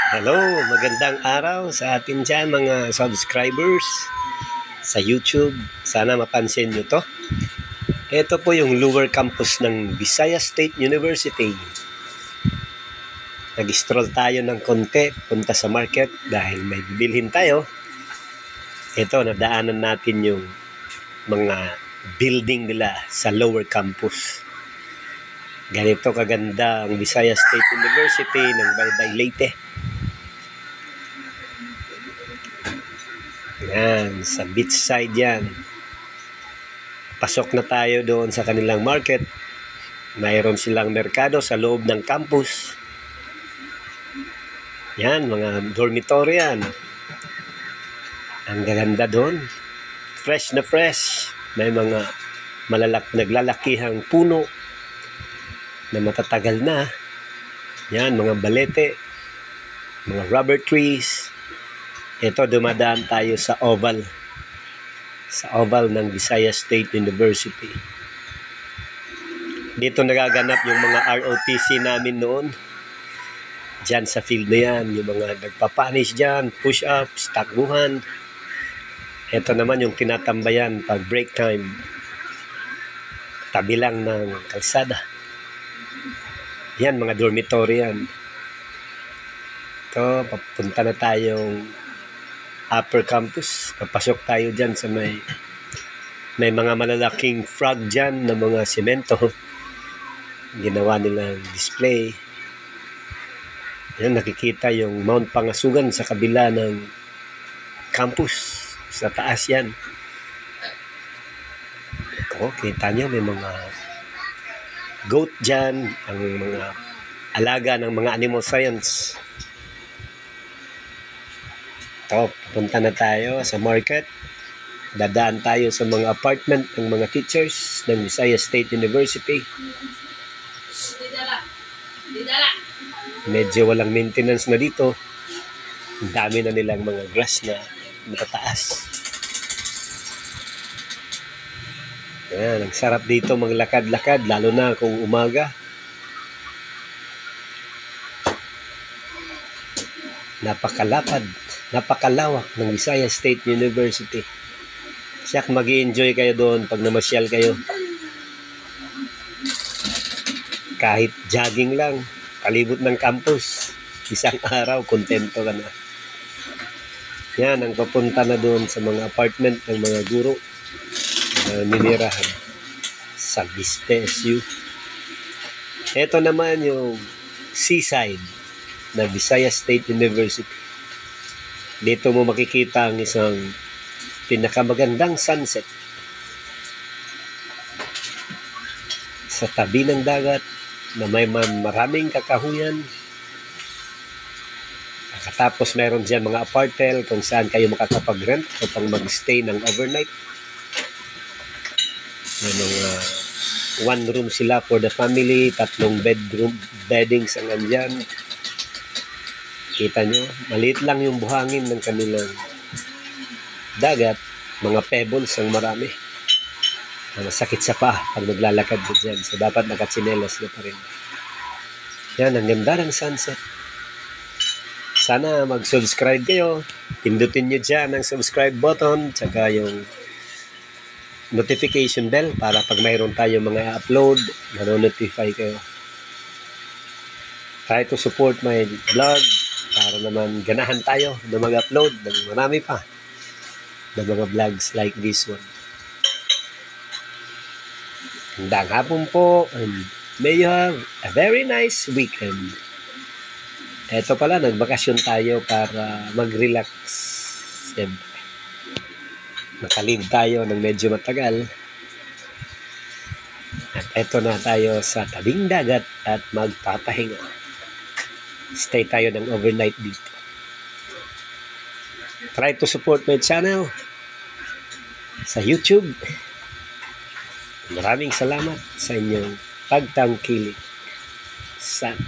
Hello, magandang araw sa atin dyan mga subscribers sa YouTube. Sana mapansin nyo to. Ito po yung lower campus ng Visayas State University. Nag-stroll tayo ng konti, punta sa market dahil may bibilhin tayo. Ito, nadaanan natin yung mga building nila sa lower campus. Ganito kaganda ang Visayas State University ng Baybay Leyte. Yan, sa beach side yan. Pasok na tayo doon sa kanilang market. Mayroon silang merkado sa loob ng campus. Yan, mga dormitory yan. Ang gaganda doon. Fresh na fresh. May mga naglalakihang puno na matatagal na. Yan, mga balete. Mga rubber trees. Ito, dumadaan tayo sa oval. Sa oval ng Visayas State University. Dito nagaganap yung mga ROTC namin noon. Diyan sa field na yan. Yung mga nagpapanis dyan, push-ups, takbuhan. Ito naman yung tinatambayan pag break time. Tabi lang ng kalsada. Yan, mga dormitory yan. Ito, papunta na tayong upper campus. Papasok tayo dyan sa may mga malalaking frog dyan na mga semento. Ginawa nilang display. Ayan, nakikita yung Mount Pangasugan sa kabila ng campus. Sa taas yan. Ito, kita nyo may mga goat dyan. Ang mga alaga ng mga animal science. Ito, punta na tayo sa market. Dadaan tayo sa mga apartment ng mga teachers ng Visayas State University. Medyo walang maintenance na dito. Ang dami na nilang mga grass na matataas. Ayan, ang sarap dito maglakad-lakad, lalo na kung umaga. Napakalawak ng Visayas State University. Siyak mag-i-enjoy kayo doon pag namasyal kayo. Kahit jogging lang, palibot ng campus, isang araw, kontento ka na. Yan, ang papunta na doon sa mga apartment ng mga guro na ninirahan sa VSTSU. Ito naman yung seaside na Visayas State University. Dito mo makikita ang isang pinakamagandang sunset sa tabi ng dagat na may maraming kakahuyan. Katapos mayroon dyan mga apartel kung saan kayo makakapag-rent upang mag-stay ng overnight. May mga one room sila for the family, 3 beddings ang andyan. Kita nyo, maliit lang yung buhangin ng kanilang dagat, mga pebbles ang marami. Masakit sa paa pag naglalakad mo dyan. So, dapat nakatsinelas na pa rin. Yan, ang ganda ng sunset. Sana mag-subscribe kayo. Pindutin nyo dyan ang subscribe button, tsaka yung notification bell para pag mayroon tayo mga upload, nanonotify kayo. Try to support my vlog para naman ganahan tayo na mag-upload ng marami pa na mga vlogs like this one. Hanggang hapon po, and may you have a very nice weekend. Eto pala, nagbakasyon tayo para mag-relax. Siyempre, nakalive tayo ng medyo matagal. At eto na tayo sa tabing dagat at magpapahinga. Stay tayo ng overnight dito. Try to support my channel sa YouTube. Maraming salamat sa inyong pagtangkilik. Sana